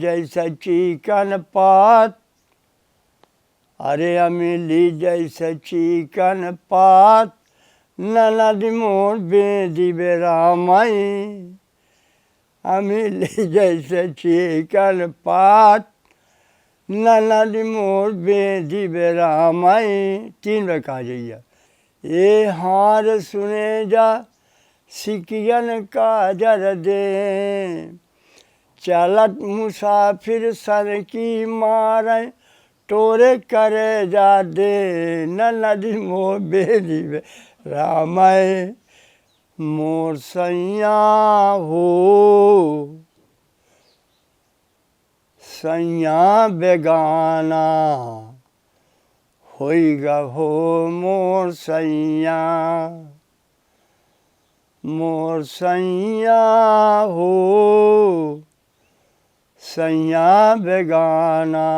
जैसा चिकन पात, अरे अमिली जैसा चिकन पात, ननद मोर बेदी बेरामाई, अमिली जैसा चिकन पात, ननद मोर बेदी बेरामाई। 3 बार कहा जाइए। ये हार सुने जा सिकियन का जर दे, चलत मुसाफिर सर की मारे, तोरे करे जा दे, ननद मोर बेदी बेरामाई, मोर सैया हो सैया बेगाना, होइगा हो मोर सैया, मोर सैया हो सैया बेगाना,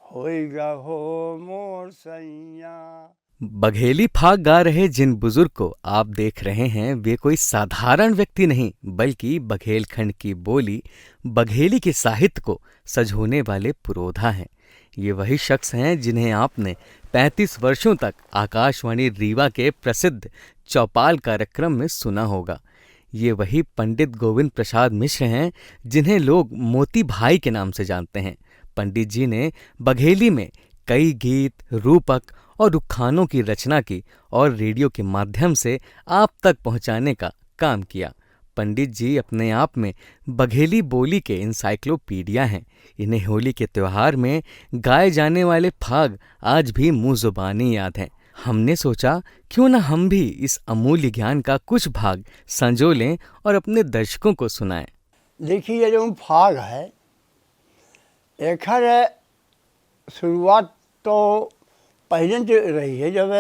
होइगा हो मोर सैया। बघेली फाग गा रहे जिन बुजुर्ग को आप देख रहे हैं वे कोई साधारण व्यक्ति नहीं बल्कि बघेलखंड की बोली बघेली के साहित्य को सजोने वाले पुरोधा हैं। ये वही शख्स हैं जिन्हें आपने 35 वर्षों तक आकाशवाणी रीवा के प्रसिद्ध चौपाल कार्यक्रम में सुना होगा। ये वही पंडित गोविंद प्रसाद मिश्र हैं जिन्हें लोग मोती भाई के नाम से जानते हैं। पंडित जी ने बघेली में कई गीत, रूपक और उखानों की रचना की और रेडियो के माध्यम से आप तक पहुंचाने का काम किया। पंडित जी अपने आप में बघेली बोली के इंसाइक्लोपीडिया हैं। इन्हें होली के त्योहार में गाए जाने वाले फाग आज भी मुंह जुबानी याद हैं। हमने सोचा क्यों न हम भी इस अमूल्य ज्ञान का कुछ भाग संजो लें और अपने दर्शकों को सुनाएं। देखिए, ये जो फाग है एक शुरुआत तो पहले से रही है, जब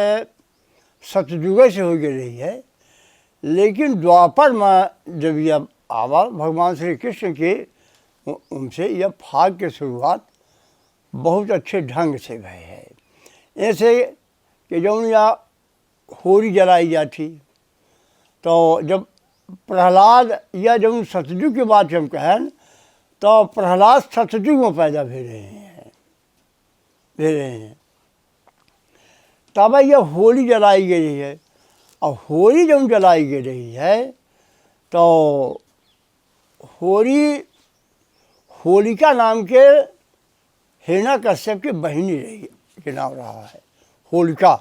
सतयुग से हो गई रही है, लेकिन द्वापर में जब यह आवा भगवान श्री कृष्ण के उनसे यह फाग की शुरुआत बहुत अच्छे ढंग से भई है। ऐसे कि जब यह होली जलाई जाती तो जब प्रहलाद या जब सतयुग की बात हम कहें तो प्रहलाद सतयुग में पैदा भे रहे हैं। तब यह होली जलाई गई है। और होली जब जलाई गई रही है तो होलिका नाम के हिरण्याकश्यप की बहिनी रही के नाम रहा है होलिका।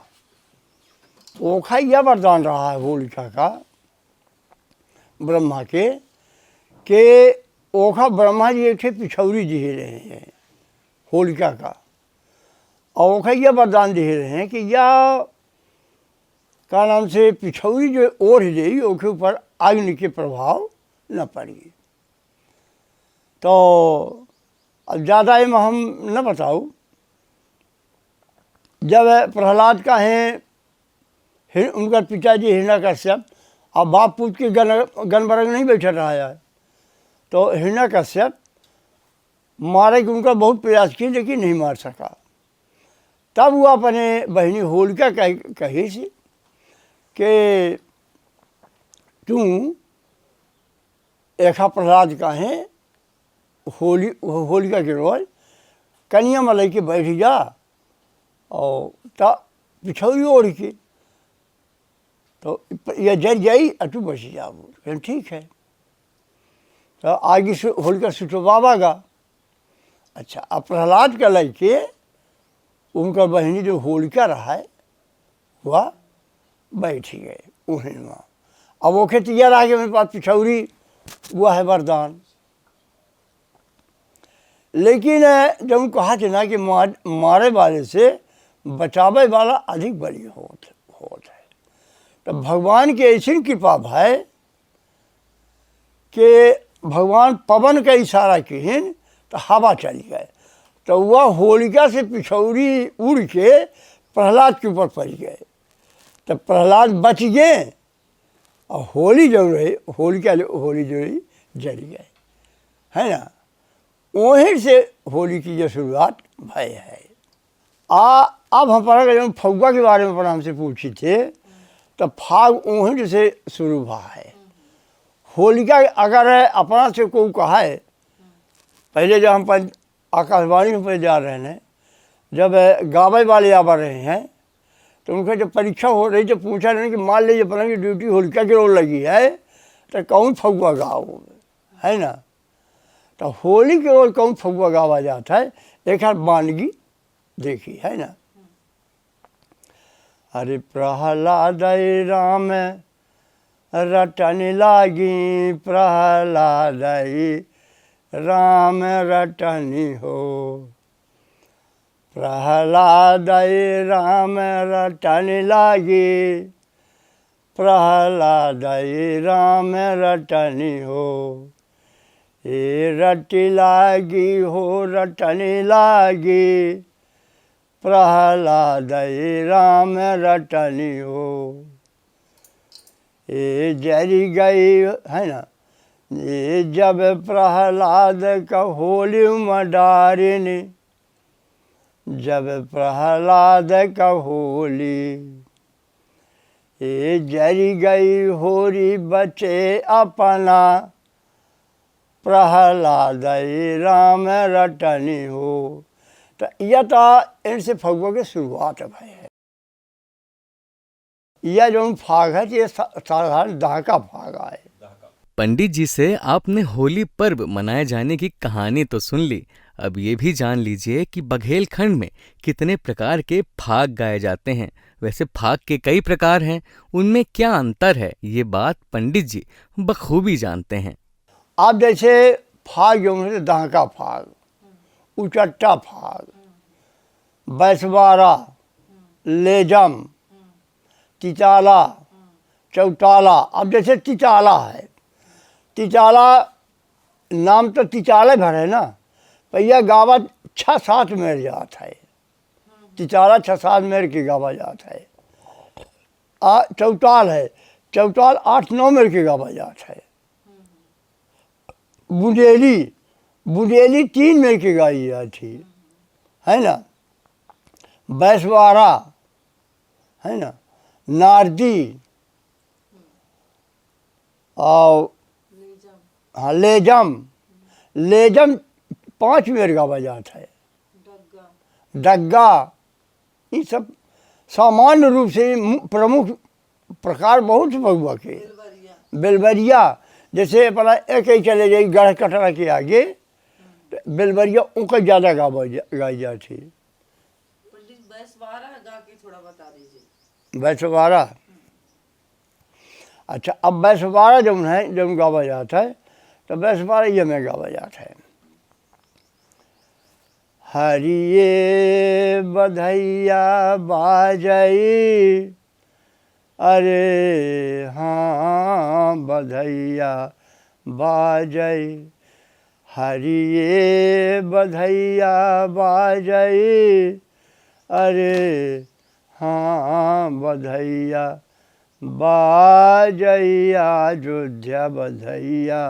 ओखा यह वरदान रहा है होलिका का ब्रह्मा के कि ओखा ब्रह्मा जी एक पिछौरी दिए रहे हैं होलिका का, और ओखा यह वरदान दे रहे हैं कि यह का नाम से पिछौरी जो ओढ़ जाएगी उसके ऊपर अग्नि के प्रभाव न पड़ेगी। तो अब ज़्यादा में हम न बताऊँ, जब प्रहलाद का है उनका पिताजी हिरण्याकश्यप और बाप पूत के गनबरंग नहीं बैठा रहा है, तो हिरण्याकश्यप मारे के उनका बहुत प्रयास किए लेकिन नहीं मार सका। तब वो अपने बहनी होलिका कही सी कि तू एखा प्रहलाद का है होलिका के रोज कन्या में लेके बैठ जा और तब पिछौरी ओढ़ के तो यह जल जाई और तू बच जा। ठीक है। तो आगे से होलिका सुटवावा गा। अच्छा, अब प्रहलाद का लड़के उनका बहनी जो होलिका रहा है वह बैठ गए उन्हें वहाँ। अब वो तैयार आ गए मेरे पास पिछौरी, वह है वरदान। लेकिन जब कहा था ना कि मारे वाले से बचावे वाला अधिक बड़ी होत है, तो भगवान की ऐसी कृपा है कि भगवान पवन का इशारा किन तो हवा चली गए, तो वह होलिका से पिछौरी उड़ के प्रहलाद के ऊपर पड़ गए। तो प्रहलाद बच गए और होली जो रही होली जो रही जल गए, है ना। वहीं से होली की जो शुरुआत भई है। अब हम पढ़ा जब फगुआ के बारे में पर हमसे पूछी थे तो फाग वहीं से शुरू हुआ है। होलिका अगर अपना से कोई कहा है पहले जब हम आकाशवाणी पर जा रहे हैं, जब गावे वाले आ रहे हैं तो उनका जब परीक्षा हो रही तो पूछा नहीं कि मान लीजिए अपना की ड्यूटी होलिका की रोल लगी है तो कौन फगुआ गाओ, है ना। तो होली के रोल कौन फगुआ गावा जाता है, एक हाथ मानगी देखी, है ना। अरे प्रहलाद राम रटन लागी, प्रहलाद राम रटनी हो, प्रहलाद राम रटन लागी, प्रहलाद राम रटनी हो, ए रटी लागी हो रटनी लागी, प्रहलाद राम रटनी हो, ए जरी गई, है ना। ये जब प्रहलाद का होली मडारिनी, जब प्रहलाद का होली, ये जरी गई होरी बचे अपना, प्रहलाद राम रटनी हो। तो यह तो इनसे फगुआ की शुरुआत है। यह जो फाग है ये साधारण दहाका फागा है। पंडित जी से आपने होली पर्व मनाए जाने की कहानी तो सुन ली, अब ये भी जान लीजिए कि बघेलखंड में कितने प्रकार के फाग गाए जाते हैं। वैसे फाग के कई प्रकार हैं, उनमें क्या अंतर है ये बात पंडित जी बखूबी जानते हैं। आप जैसे फाग जो है दहाका फाग, उचट्टा फाग, बैसवारा, लेजम, तिचाला, चौटाला। अब जैसे तिचाला है, तिचाला नाम तो तिचाले भर है ना, पर यह गावा 6-7 मेर जाता है। तिचाला 6-7 मेर की गावा जाता है। चौटाल है, चौटाल 8-9 मेर की गावा जाता है। बुंदेली, बुंदेली 3 मेर की गाई जाती है ना। बैसवारा, है ना, नारदी और हाँ लेजम, लेजम 5 मेर गावा जाता है। डग्गा, ये सब सामान्य रूप से प्रमुख प्रकार बहुत फगुआ के। बेलबरिया जैसे अपना एक ही चले जाए गढ़ कटरा के आगे, बेलबरिया उनका ज़्यादा गाई जाती है। बैसवारा, अच्छा अब बैसवारा जब है जब गावा जाता है तो बैसवारा ये में गावा जाता है। हरिये बधैया बाजई, अरे हाँ बधैया बाजई, हरिये बधैया बाजई, अरे हाँ बधैया बाजई, अयोध्या बधैया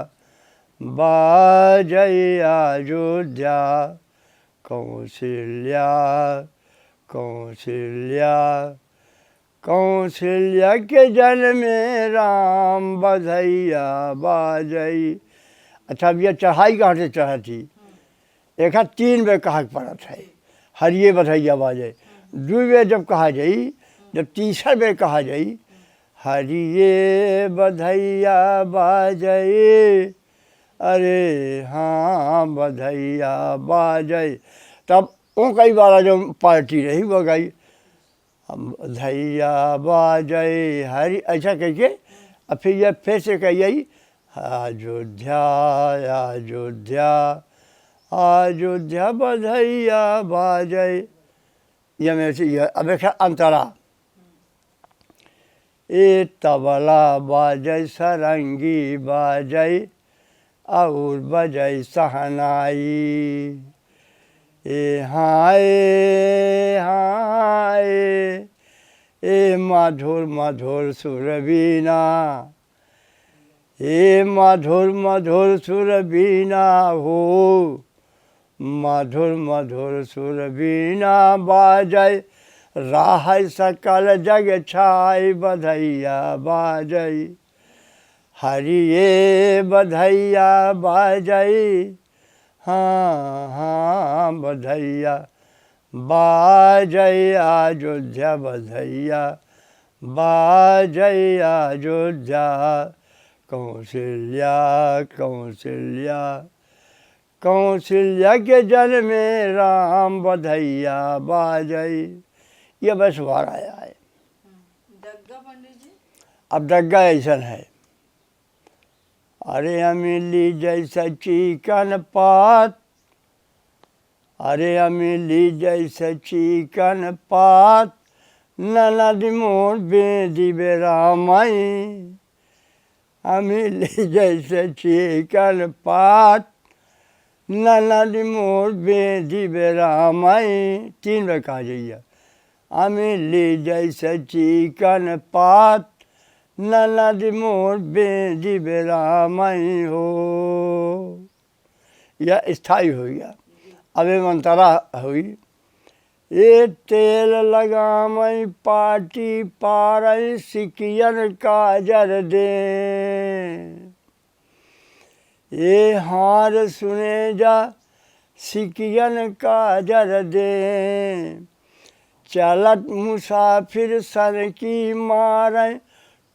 बाजई, अयोध्या कौशल्या, कौशल्या, कौशल्या के जन्मे राम बधैया बाजई। अच्छा अब यह चढ़ाई कहाँ से चढ़ती, एक 3 बेर कहा पड़त है हरिये बधैया बाजई। 2 बेर जब कहा जाई, जब तीसरा बेर कहा जाई हरिये बधैया बाजई, अरे हाँ बधैया बाजई, तब वो कई बार जो पार्टी रही वो गई बधैया बाजई हरि, ऐसा कह के और फिर यह फिर से कही आई अयोध्या, अयोध्या, अयोध्या बधैया बाजई। यह में से यह अब एक अंतरा, ए तबला बाजई सरंगी बाजई और बजई सहनाई, ए हाय हाय, ए मधुर मधुर सुरवीना, ए मधुर मधुर सुरवीना हो, मधुर मधुर सुरवीना बाजई, राह सकल जग छाई बधैया बाजई, हरिये बधैया बाजई, हाँ हाँ बधैया बाजय अयोध्या बधैया बाजय अयोध्या कौशल्या कौशल्या कौशल्या के जन में राम बधैया बाजय। ये बस बार आया है। डग्गा पंडित जी। अब डग्गा ऐसा है, अरे अमिली जैसा चिकन पात, अरे अमिली जैसा चिकन पात, ननद मोर बेदी बेरामाई। अमिली जैसा चिकन पात, ननद मोर बेदी बेरामाई। 3 बार कहा जाइए, अमिली जैसा चिकन पात, ननद मोर बेदी बेरामाई हो। यह स्थायी हो गया। अब मंतरा हुई, ये तेल लगामई पाटी पारई सिकियन काजर दे। ये हार सुने जा सिकियन काजर दे, चलत मुसाफिर सन की मारे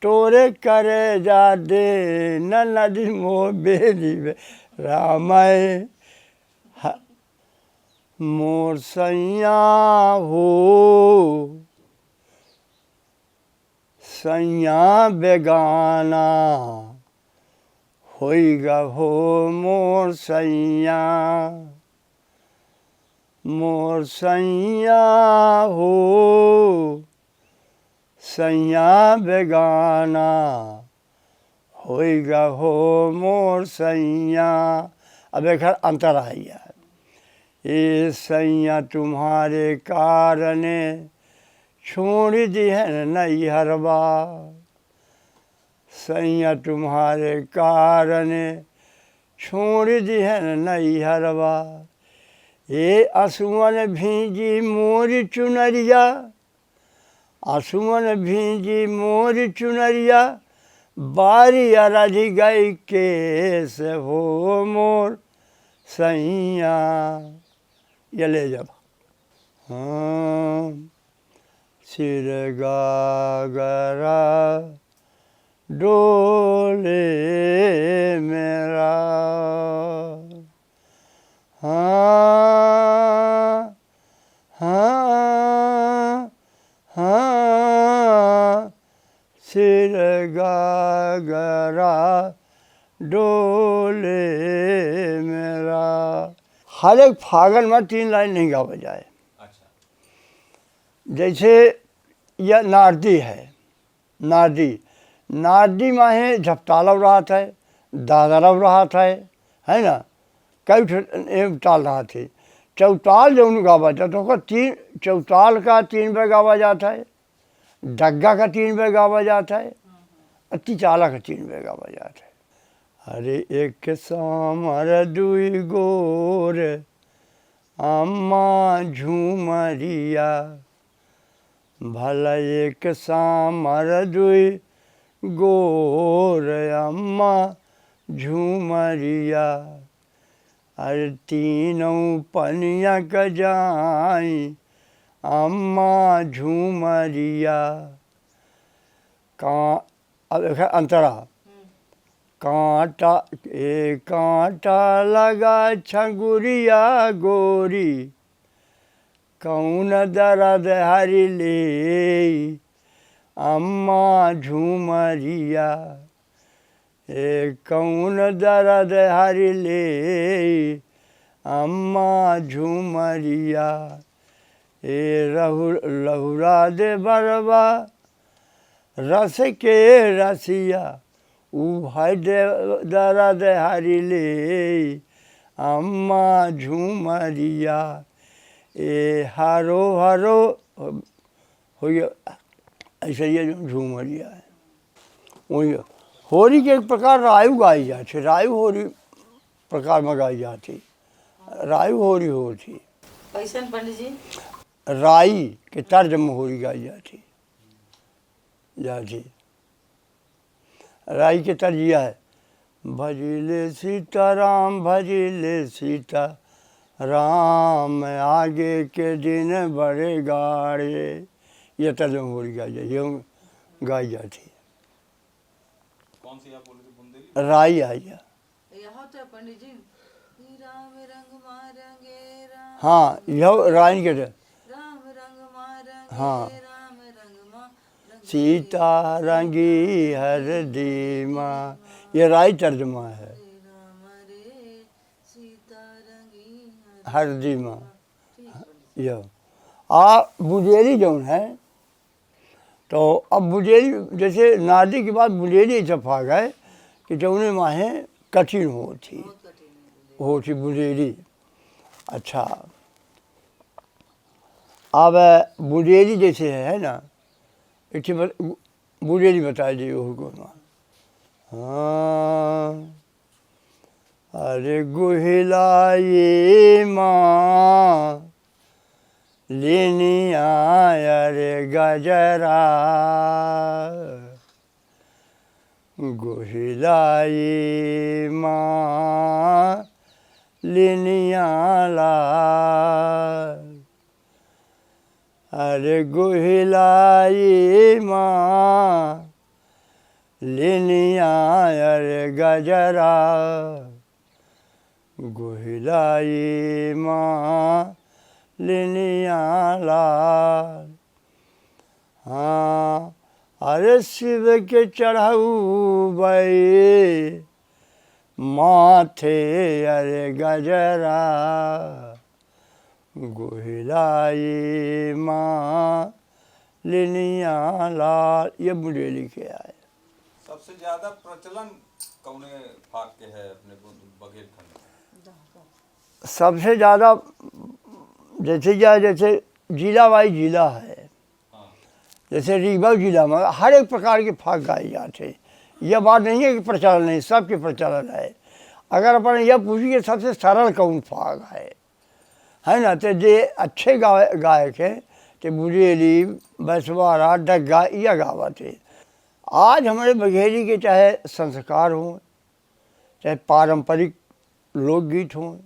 तोरे करे जा दे। ननद मोर बेदी रामाय मोर सैया हो, सैया बेगाना होइगा हो मोर सैया। मोर सैया हो, सैया बेगाना होइगा हो मोर सैया। अब एक अंतर आ गया, ये सैया तुम्हारे कारण छोड़ दी है नैहरवा। सैया तुम्हारे कारण छोड़ दी है नैहरवा। ये आंसुअन भींजी मोरी चुनरिया, आंसुअन भींजी मोरी चुनरिया, बारी अरझ गई केस हो मोर सैया। ये ले जब हाँ सिर गागरा डोले मेरा, हाँ हाँ हाँ सिर गागरा डोले मेरा। हर एक फागन में 3 लाइन नहीं गावा जाए। जैसे यह नारदी है, नारदी नारदी माहे झपतालव रहा था, दादरव रहा था, है ना, कई ताल रहा थे। चौताल जो गावा जाता है, 3 चौताल का 3 बार गावा जाता है, डग्गा का 3 बार गावा जाता है, अति चाला का 3 बार गावा जाता है। अरे एक सामर दुई गोर अम्मा झूमरिया, भला एक सामर दुई गोर अम्मा झूमरिया। अरे तीनों पनिया क जाई अम्मा झूमरिया। अब अंतरा, कांटा कांटा लगा छगुरिया गोरी, कौन दर्द हरि ले अम्मा झूमरिया। कौन दर्द हरि ले अम्मा झूमरिया। लहुरा दे बरबा रस के रसिया, है दर्द हरि ले अम्मा झूमरिया। हरो हरो हो गया, ऐसा ये जो झूमरिया है। वही होरी के एक प्रकार रायु गाई जाती, रायु होरी प्रकार में गाई जाती, रायु होरी होती। कैसन पंडित जी? राई के तर्ज में होरी गाई जाती जाती। राई के तर्ज यह है, भजिले सीताराम भजिले सीता राम, आगे के दिन बड़े गाड़े। ये तर्जुमा बोली गाई यूँ गाई जाती है। कौन सी आप बोले थे? बुंदेली? राई आई है। यहाँ तो है पंडित जी, राम रंग मारेंगे राम, हाँ यह राइन के थे। राम रंग मारेंगे हाँ। राम रंग मा सीता रंगी हरदी माँ, ये राई तर्जुमा है। राम रे सीता रंगी हरदी माँ ठीक पंडित जी। यह बुझेली जौन है। तो अब बुझेली जैसे नादी के बाद बुझेली इतफाक है कि जौने माहे कठिन होती बहुत कठिन है। होती बुझेली। अच्छा अब बुझेली जैसे है ना, एक बुझेली बता दी को। हाँ अरे गुहिलाई माँ लेनी आया रे गजरा, गुहिलाई माँ लेनी आला, अरे गुहिलाई माँ लेनी आया रे गजरा, गुहिलाई माँ लेनिया लाल। हाँ अरे शिव के चढ़ाऊ भाई माथे अरे गजरा, गुहिलाई माँ लेनिया लाल। ये बुझेली के आए। सबसे ज्यादा प्रचलन कौने फाग के है अपने बघेलखंड में? सबसे ज़्यादा जैसे जिला वाइज जिला है। हाँ। जैसे रीवा जिला में हर एक प्रकार के फाग गाए जाते हैं। यह बात नहीं है कि प्रचलन नहीं, सबके प्रचलन है। अगर अपन यह पूछिए सबसे सरल कौन फाग है ना, तो जे अच्छे गायक है तो बुझेली बैसवारा डग्गा यह गावत है। आज हमारे बघेली के चाहे संस्कार हों, चाहे पारंपरिक लोकगीत हों,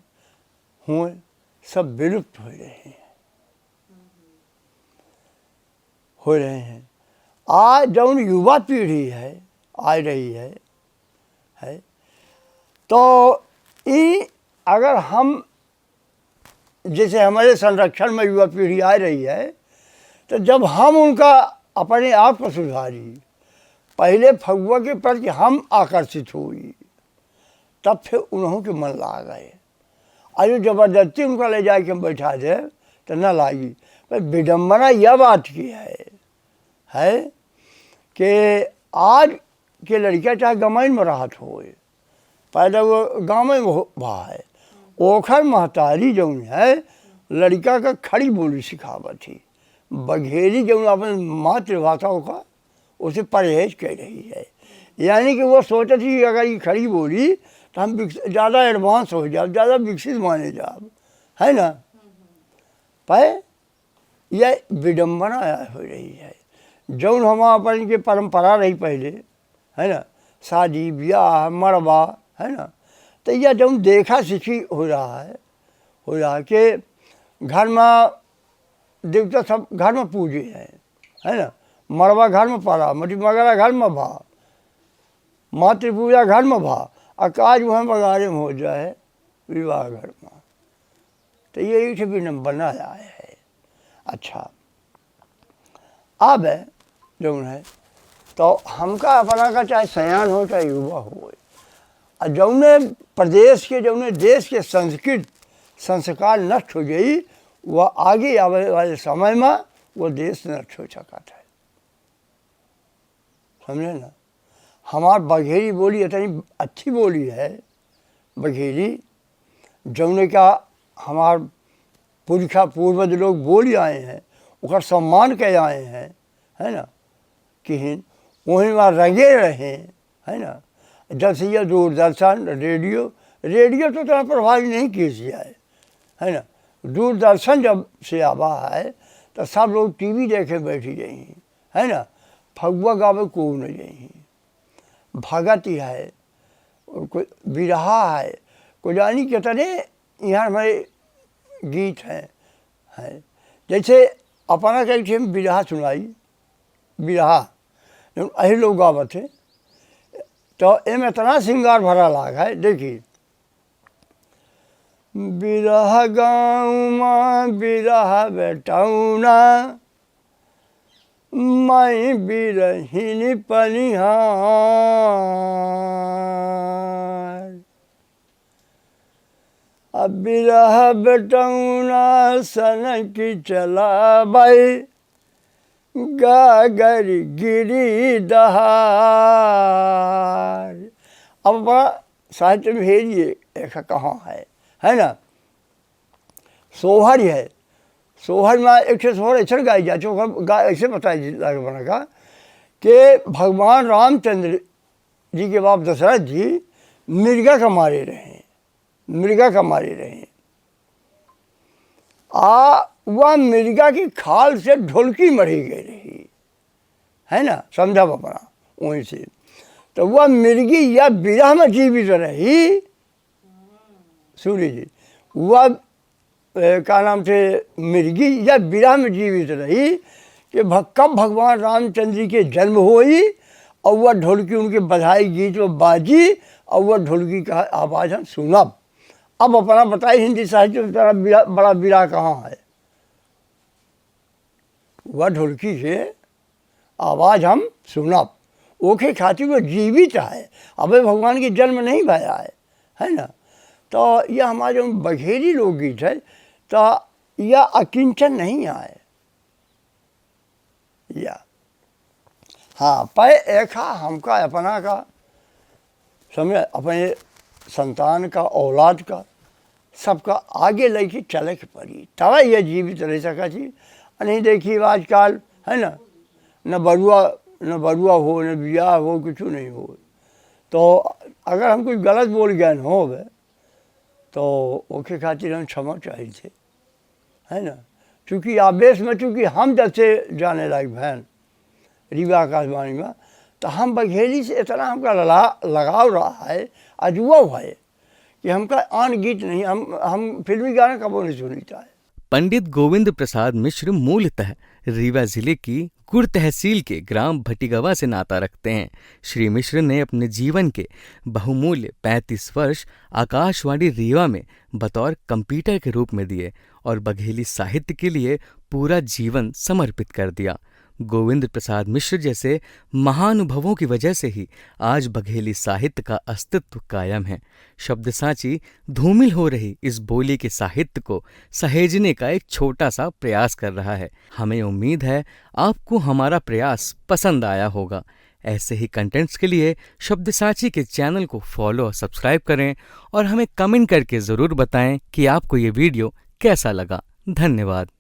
सब विलुप्त हो रहे हैं। आज जौन युवा पीढ़ी है आ रही है तो ये अगर हम जैसे हमारे संरक्षण में युवा पीढ़ी आ रही है, तो जब हम उनका अपने आप को सुधारी, पहले फगुआ के प्रति हम आकर्षित हुई, तब फिर उन्हों के मन ला गए। आज जबरदस्ती उनका ले जाके हम बैठा दे तो न लागी। पर विडम्बना यह बात की है कि आज के लड़कियाँ चाहे गमैन में राहत हो, पहले वो गाँव में भा है, ओखर महतारी जौन है लड़का का खड़ी बोली सिखावत थी। बघेली जौन अपन मातृभाषा का उसे परहेज कर रही है। यानी कि वो सोचती थी अगर ये खड़ी बोली तो हम ज़्यादा एडवांस हो जाए, ज़्यादा विकसित माने जाए, है ना। पर यह विडम्बना हो रही है। जौन हम अपन के परंपरा रही पहले, है ना, शादी ब्याह मरबा, है ना, तो यह जौन देखा सीखी हो रहा है कि घर में देवता सब घर में पूजे है ना, मरबा घर में पड़ा, मटी मगरा घर में भा, मातृ पूजा घर में भा, अकाज वहाँ बगारे में हो जाए विवाह घर में। तो ये एक विडम्बना आया है। अच्छा अब जो है तो हमका अपना का चाहे सयान हो चाहे युवा हो, जौने प्रदेश के जौने देश के संस्कृत संस्कार नष्ट हो गई, वह आगे आने वाले समय में वो देश नष्ट हो सकता है। समझे ना। हमार बघेली बोली इतनी अच्छी बोली है, बघेली जौने का हमार पुरखा पूर्वज लोग बोली आए हैं, उसका सम्मान के आए हैं, है ना, कि वहीं वहाँ रंगे रहे, है ना। जब से यह दूरदर्शन रेडियो तो इतना प्रभावित नहीं किया है ना। दूरदर्शन जब से आवा है तो सब लोग टीवी देखे बैठी रही, है ना, फगुआ गावे को नहीं रही। भगत ही है कोई बिरहा है, को जानी कितने यहाँ हमारे गीत हैं। जैसे अपना कहीं थे बिरहा सुनाई, बिरहा अही लोग गावत थे, तो एम इतना श्रृंगार भरा लाग है। देखिए, बिरह गाँव माँ बिरह बेटौना, मैं बिरहिनी पनिहार, अब बिरह बेटौना सन की चला बाई, गागरी गिरी दहार। अब बड़ा साहित्य में भेजिए ऐसा कहाँ है ना। सोहर है, सोहर में एक से सोहर ऐसा गाई जा चुका, ऐसे बताई लागे बना का कि भगवान रामचंद्र जी के बाप दशरथ जी मृगा का मारे रहे, मृगा का मारे रहे। वह मृगा की खाल से ढोलकी मरी गई रही है ना, समझा अपना वहीं से। तो वह मृगी या विरह में जीवित रही, सूर्य जी, वह क्या नाम थे मृगी या विरह में जीवित रही कि कब भगवान रामचंद्र जी के जन्म हुई और वह ढोलकी उनके बधाई गीत में बाजी और वह ढोलकी का आवाज़ हम सुना। अब अपना बताइए हिंदी साहित्य में बड़ा विरह कहाँ है। वह ढोलकी से आवाज़ हम सुना, ओके खातिर वो जीवित है, अबे भगवान के जन्म नहीं भया है ना। तो यह हमारे जो बघेली लोकगीत है, तो यह अकिंचन नहीं आए या हाँ पे ऐखा हमका अपना का समझ, अपने संतान का, औलाद का, सबका आगे लेके चले के पड़ी, तब यह जीवित रह सका थी। नहीं देखिए आजकल है ना, न बरुआ हो, न बियाह हो, कुछ नहीं हो। तो अगर हम कुछ गलत बोल गए न हो तो ओके खातिर हम क्षमा चाहिए थे, है ना। चूँकि आवेश में, चूँकि हम जब से जाने लायक बहन रीवा आकाशवाणी में, तो हम बघेली से इतना हमका लगाव रहा है, अजुआ है कि हमका आन गीत नहीं, हम फिल्मी गाना कबो नहीं सुनता है। पंडित गोविंद प्रसाद मिश्र मूलतः रीवा जिले की गुड़ तहसील के ग्राम भटीगवा से नाता रखते हैं। श्री मिश्र ने अपने जीवन के बहुमूल्य 35 वर्ष आकाशवाणी रीवा में बतौर कंप्यूटर के रूप में दिए और बघेली साहित्य के लिए पूरा जीवन समर्पित कर दिया। गोविंद प्रसाद मिश्र जैसे महानुभवों की वजह से ही आज बघेली साहित्य का अस्तित्व कायम है। शब्द सांची धूमिल हो रही इस बोली के साहित्य को सहेजने का एक छोटा सा प्रयास कर रहा है। हमें उम्मीद है आपको हमारा प्रयास पसंद आया होगा। ऐसे ही कंटेंट्स के लिए शब्द सांची के चैनल को फॉलो और सब्सक्राइब करें और हमें कमेंट करके ज़रूर बताएं कि आपको ये वीडियो कैसा लगा। धन्यवाद।